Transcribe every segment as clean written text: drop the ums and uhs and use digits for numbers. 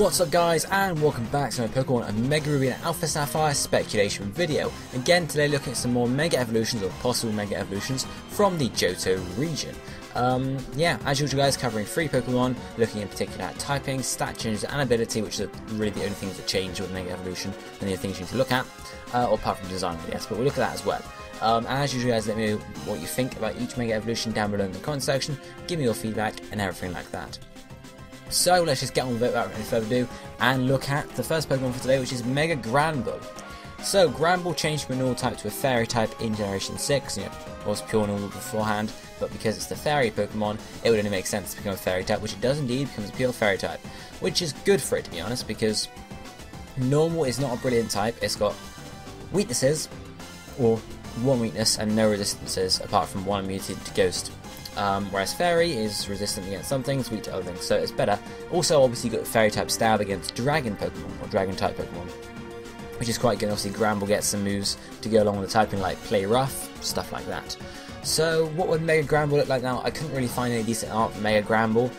What's up guys, and welcome back to my Pokemon and Mega Ruby and Alpha Sapphire speculation video. Again today looking at some more Mega Evolutions or possible Mega Evolutions from the Johto region. Yeah, as usual guys, covering 3 Pokemon, looking in particular at typing, stat changes and ability, which are really the only things that change with Mega Evolution and the things you need to look at, or apart from design I guess, but we'll look at that as well. And as usual guys, let me know what you think about each Mega Evolution down below in the comment section, give me your feedback and everything like that. So let's just get on with it without any further ado and look at the first Pokemon for today, which is Mega Granbull. So Granbull changed from a normal type to a fairy type in Generation 6, it was pure normal beforehand, but because it's the fairy Pokemon, it would only make sense to become a fairy type, which it does indeed, becomes a pure fairy type, which is good for it to be honest, because normal is not a brilliant type, it's got weaknesses, or one weakness and no resistances apart from one immunity to Ghost. Whereas Fairy is resistant against some things, weak to other things, so it's better. Also, obviously, you've got Fairy type Stab against Dragon Pokemon, or Dragon type Pokemon, which is quite good. Obviously, Granbull gets some moves to go along with the typing, like Play Rough, stuff like that. So, what would Mega Granbull look like now? I couldn't really find any decent art for Mega Granbull,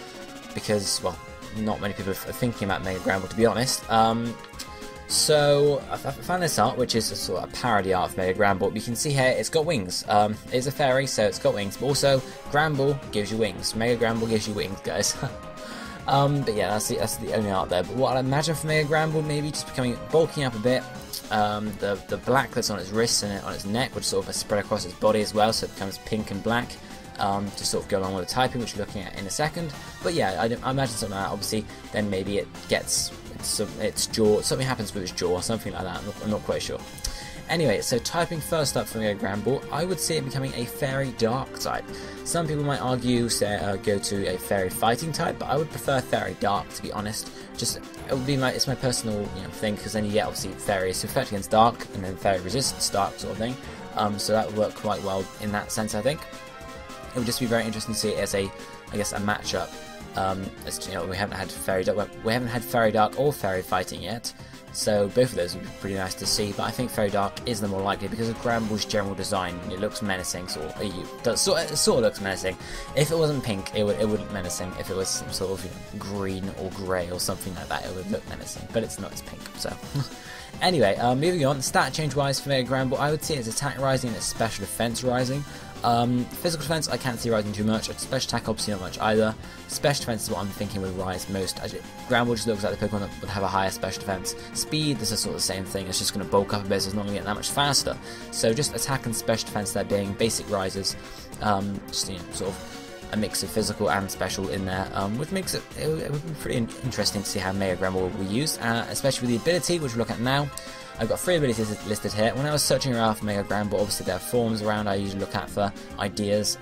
because, well, not many people are thinking about Mega Granbull, to be honest. So I found this art, which is a sort of a parody art of Mega Granbull. You can see here it's got wings. It's a fairy, so it's got wings. But also, Granbull gives you wings. Mega Granbull gives you wings, guys. But yeah, that's the only art there. But what I'd imagine for Mega Granbull, maybe just bulking up a bit. The black that's on its wrists and on its neck would sort of spread across its body as well, so it becomes pink and black. To sort of go along with the typing, which we're looking at in a second. But yeah, I imagine something like that. Obviously, then maybe it gets its jaw, something happens with its jaw, something like that, I'm not quite sure. Anyway, so typing first up for Mega Granbull, I would see it becoming a Fairy Dark type. Some people might argue, say, go to a Fairy Fighting type, but I would prefer Fairy Dark, to be honest. Just, it would be it's my personal thing, because then you get, obviously, Fairies who effect against Dark, and then Fairy Resistance Dark sort of thing. So that would work quite well in that sense, I think. It would just be very interesting to see it as a matchup. As we haven't had Fairy Dark or Fairy Fighting yet, so both of those would be pretty nice to see. But I think Fairy Dark is the more likely because of Granbull's general design. It looks menacing, it sort of looks menacing. If it wasn't pink, it would look menacing. If it was some sort of green or grey or something like that, it would look menacing. But it's not; it's pink. So. Anyway, moving on. Stat change wise for Mega Granbull, I would see its attack rising and its special defense rising. Physical defense I can't see rising too much, special attack obviously not much either. Special defense is what I'm thinking would rise most. Granbull just looks like the Pokemon that would have a higher special defense. Speed, this is sort of the same thing, it's just going to bulk up a bit, so it's not going to get that much faster. So just attack and special defense there being basic rises, just sort of a mix of physical and special in there, which makes it would be pretty interesting to see how Mega Granbull will be used, especially with the ability, which we'll look at now. I've got 3 abilities listed here. When I was searching around for Mega Granbull, obviously there are forums around I usually look at for ideas,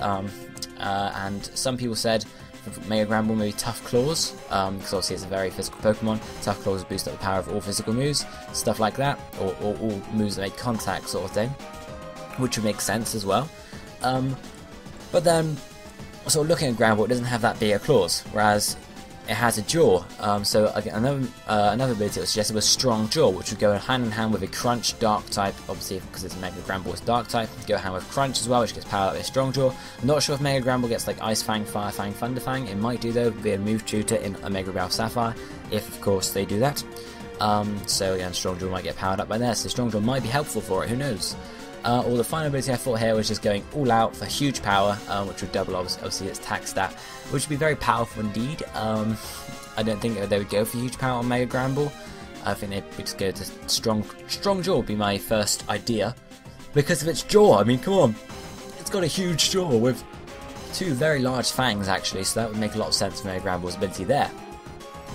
and some people said for Mega Granbull maybe Tough Claws, because obviously it's a very physical Pokemon. Tough Claws boost up the power of all physical moves, stuff like that, or all moves that make contact sort of thing, which would make sense as well. But then, sort of looking at Granbull, it doesn't have that big a claws, whereas it has a jaw, so another ability that was suggested was Strong Jaw, which would go hand in hand with a Crunch Dark type, obviously because it's Mega Granbull is Dark type, go hand with Crunch as well, which gets powered up with Strong Jaw. I'm not sure if Mega Granbull gets like Ice Fang, Fire Fang, Thunder Fang, it might do though, be a move tutor in a Mega Ralph Sapphire, if of course they do that. So again, Strong Jaw might get powered up by there, so Strong Jaw might be helpful for it, who knows. Or the final ability I thought here was just going all out for huge power, which would double obviously its attack stat, which would be very powerful indeed. I don't think they would go for huge power on Mega Granbull. I think they'd just go to Strong Jaw would be my first idea, because of its jaw. I mean, come on, it's got a huge jaw with 2 very large fangs actually, so that would make a lot of sense for Mega Granbull's ability there.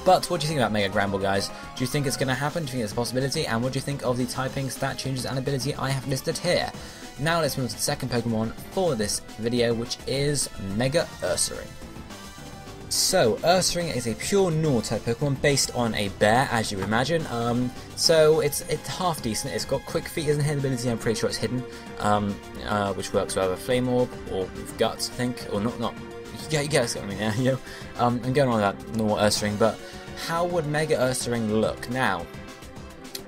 But what do you think about Mega Granbull, guys? Do you think it's going to happen? Do you think it's a possibility? And what do you think of the typing, stat changes and ability I have listed here? Now let's move on to the second Pokemon for this video, which is Mega Ursaring. So, Ursaring is a pure normal type Pokemon based on a bear, as you would imagine. So it's half decent. It's got Quick Feet as a hidden ability. I'm pretty sure it's hidden, which works with either Flame Orb or with Guts, I think, or not. Yeah, you guys get what I mean. I'm going on about normal Ursaring, but how would Mega Ursaring look now?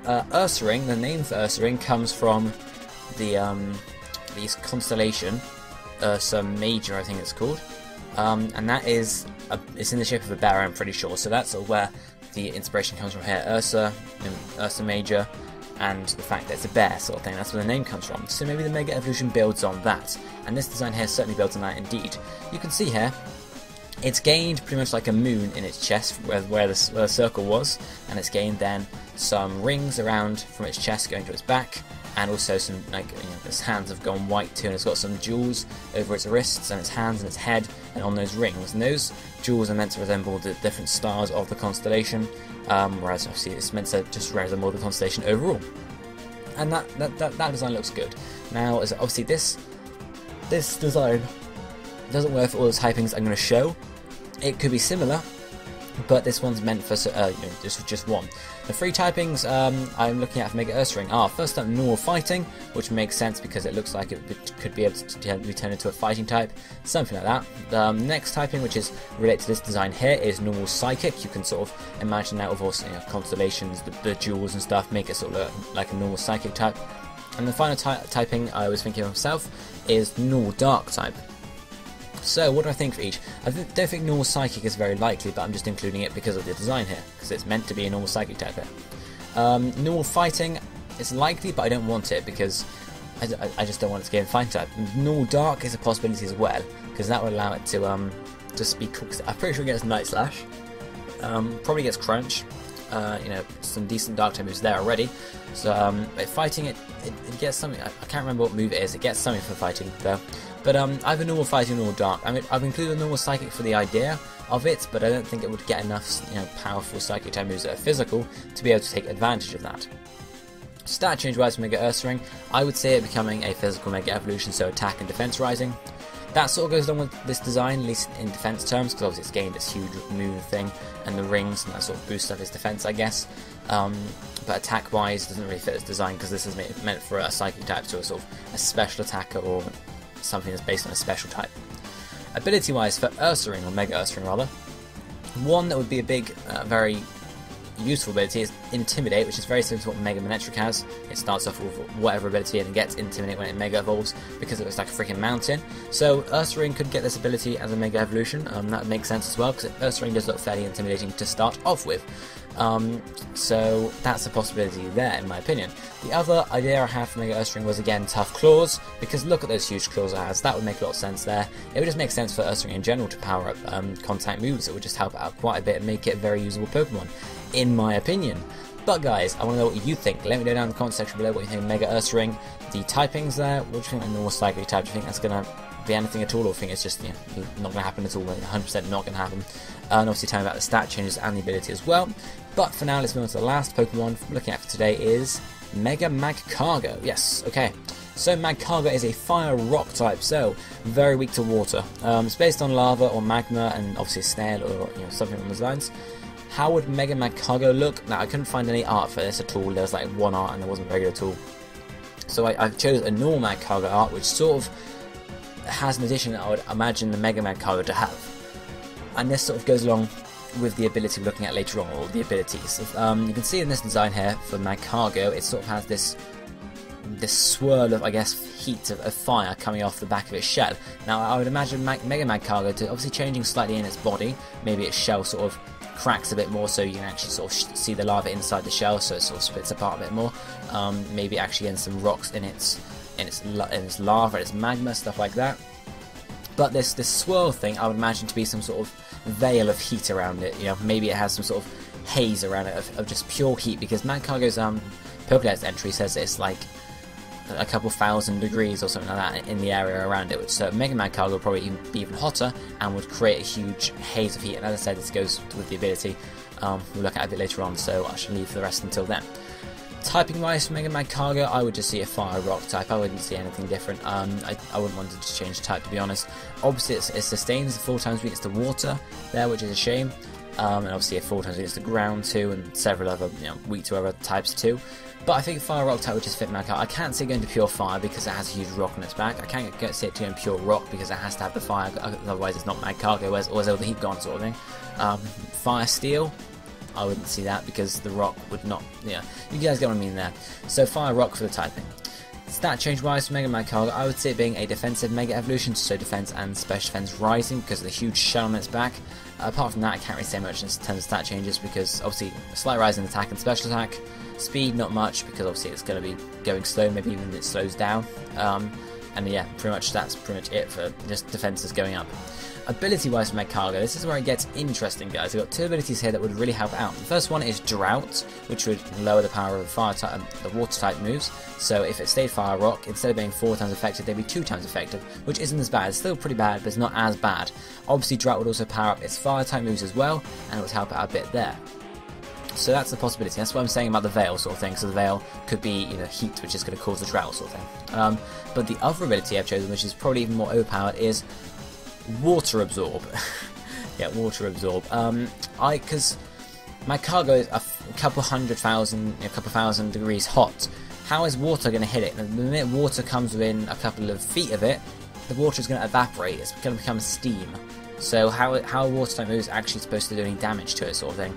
Ursaring, the name for Ursaring comes from the constellation Ursa Major, I think it's called, and that is it's in the shape of a bear, I'm pretty sure. So that's sort of where the inspiration comes from here, Ursa, Ursa Major, and the fact that it's a bear sort of thing. That's where the name comes from. So maybe the Mega Evolution builds on that, and this design here certainly builds on that indeed. You can see here, it's gained pretty much like a moon in its chest where the circle was, and it's gained then some rings around from its chest going to its back, and also some, like, its hands have gone white too, and it's got some jewels over its wrists and its hands and its head and on those rings, and those jewels are meant to resemble the different stars of the constellation, whereas obviously it's meant to just resemble the constellation overall. And that design looks good. Now, as obviously this design doesn't work for all the typings I'm going to show. It could be similar, but this one's meant for just one. The three typings I'm looking at for Mega Ursaring are, first up, normal fighting, which makes sense because it looks like it could be able to be turned into a fighting type, something like that. The next typing, which is related to this design here, is normal psychic. You can sort of imagine that with all constellations, the jewels and stuff, make it sort of look like a normal psychic type. And the final typing I was thinking of myself is normal dark type. So what do I think for each? I don't think normal psychic is very likely, but I'm just including it because of the design here, because it's meant to be a normal psychic type here. Normal fighting is likely, but I don't want it because I just don't want it to get in fighting type. Normal dark is a possibility as well, because that would allow it to just be cool. I'm pretty sure it gets Night Slash, probably gets Crunch, some decent dark type moves there already. So fighting it gets something. I can't remember what move it is. It gets something for fighting though. But either normal fighting or normal dark. I mean, I've included a normal psychic for the idea of it, but I don't think it would get enough powerful psychic type moves that are physical to be able to take advantage of that. Stat change wise for Mega Ursaring, I would say it becoming a physical Mega Evolution, so attack and defense rising. That sort of goes along with this design, at least in defense terms, because obviously it's gained this huge moon thing, and the rings and that sort of boost up its defense, I guess. But attack wise, doesn't really fit this design because this is meant for a psychic type, so a sort of a special attacker or something that's based on a special type. Ability wise for Ursaring, or Mega Ursaring rather, one that would be a big, very useful ability is Intimidate, which is very similar to what Mega Manectric has. It starts off with whatever ability and it gets Intimidate when it Mega Evolves because it looks like a freaking mountain. So Ursaring could get this ability as a Mega Evolution. That makes sense as well because Ursaring does look fairly intimidating to start off with. So that's a possibility there, in my opinion. The other idea I had for Mega Ursaring was, again, Tough Claws, because look at those huge claws it has. That would make a lot of sense there. It would just make sense for Ursaring in general to power up contact moves. It would just help it out quite a bit and make it a very usable Pokemon, in my opinion. But guys, I want to know what you think. Let me know down in the comment section below what you think of Mega Ursaring. The typings there, what do you think of the normal psychic type? Do you think that's going to be anything at all, or do you think it's just not going to happen at all, 100% not going to happen? And obviously tell me about the stat changes and the ability as well. But for now, let's move on to the last Pokemon I'm looking at for today is Mega Magcargo. Yes, okay. So Magcargo is a fire rock type, so very weak to water. It's based on lava or magma and obviously a snail or something along those lines. How would Mega Magcargo look? Now, I couldn't find any art for this at all. There was like one art and there wasn't very good at all. So I chose a normal Magcargo art, which sort of has an addition that I would imagine the Mega Magcargo to have. And this sort of goes along with the ability we're looking at later on, or the abilities. You can see in this design here for Magcargo, it sort of has this swirl of, I guess, heat of fire coming off the back of its shell. Now, I would imagine Mega Magcargo to obviously changing slightly in its body. Maybe its shell sort of cracks a bit more, so you can actually sort of see the lava inside the shell, so it sort of splits apart a bit more. Maybe actually getting some rocks in its lava, its magma, stuff like that. But this swirl thing, I would imagine to be some sort of veil of heat around it. Maybe it has some sort of haze around it of just pure heat, because Magcargo's Pokédex entry says it's like a couple thousand degrees or something like that in the area around it. So Mega Magcargo would probably be even hotter and would create a huge haze of heat. And as I said, this goes with the ability. We'll look at it a bit later on, so I shall leave the rest until then. Typing wise for Mega Magcargo, I would just see a fire rock type. I wouldn't see anything different. I wouldn't want it to change type, to be honest. Obviously it sustains 4 times weakness to water there, which is a shame. And obviously a 4 times weakness to ground too, and several other weak to other types too. But I think fire rock type would just fit Magcargo. I can't see it going to pure fire because it has a huge rock on its back. I can't see it going pure rock because it has to have the fire, otherwise it's not Magcargo. Where's all the heat gone, sort of thing. Fire steel, I wouldn't see that because the rock would not. You guys get what I mean there. So fire rock for the typing. Stat change wise for Mega Magcargo, I would say it being a defensive Mega Evolution, so defense and special defense rising because of the huge shell on its back. Apart from that, I can't really say much in terms of stat changes because obviously a slight rise in attack and special attack. Speed, not much because obviously it's going to be going slow, maybe even it slows down. And yeah, pretty much that's pretty much it for just defenses going up. Ability wise for Magcargo, this is where it gets interesting, guys. I've got two abilities here that would really help out. The first one is Drought, which would lower the power of fire type, the water type moves. So if it stayed Fire Rock, instead of being 4 times effective, they'd be 2 times effective, which isn't as bad. It's still pretty bad, but it's not as bad. Obviously, Drought would also power up its fire type moves as well, and it would help out a bit there. So that's the possibility. That's what I'm saying about the Veil sort of thing. So the Veil could be, you know, heat, which is going to cause the Drought sort of thing. But the other ability I've chosen, which is probably even more overpowered, is Water Absorb. Yeah, Water Absorb. Because Magcargo is a couple thousand degrees hot. How is water going to hit it? The minute water comes within a couple of feet of it, the water is going to evaporate. It's going to become steam. So how a water type move is actually supposed to do any damage to it, sort of thing.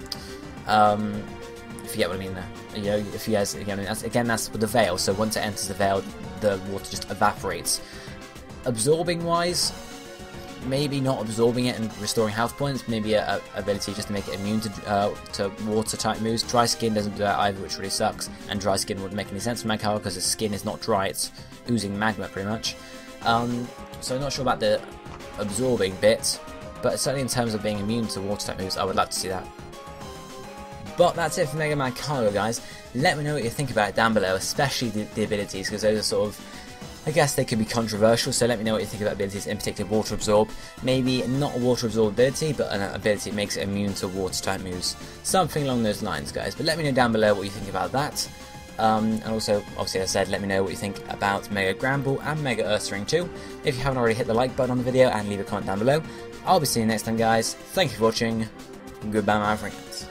If you get what I mean there. You know, if you guys, again, that's with the Veil. So once it enters the Veil, the water just evaporates. Absorbing wise, maybe not absorbing it and restoring health points, maybe a ability just to make it immune to water type moves. Dry Skin doesn't do that either, which really sucks, and Dry Skin wouldn't make any sense for Magcargo because the skin is not dry, it's oozing magma pretty much. So I'm not sure about the absorbing bit, but certainly in terms of being immune to water type moves, I would like to see that. But that's it for Mega Magcargo, guys. Let me know what you think about it down below, especially the abilities, because those are sort of, I guess they could be controversial, so let me know what you think about abilities, in particular Water Absorb. Maybe not a Water Absorb ability, but an ability that makes it immune to water type moves. Something along those lines, guys. But let me know down below what you think about that. And also, obviously as I said, let me know what you think about Mega Granbull and Mega Ursaring too. If you haven't already, hit the like button on the video and leave a comment down below. I'll be seeing you next time, guys. Thank you for watching. Goodbye, my friends.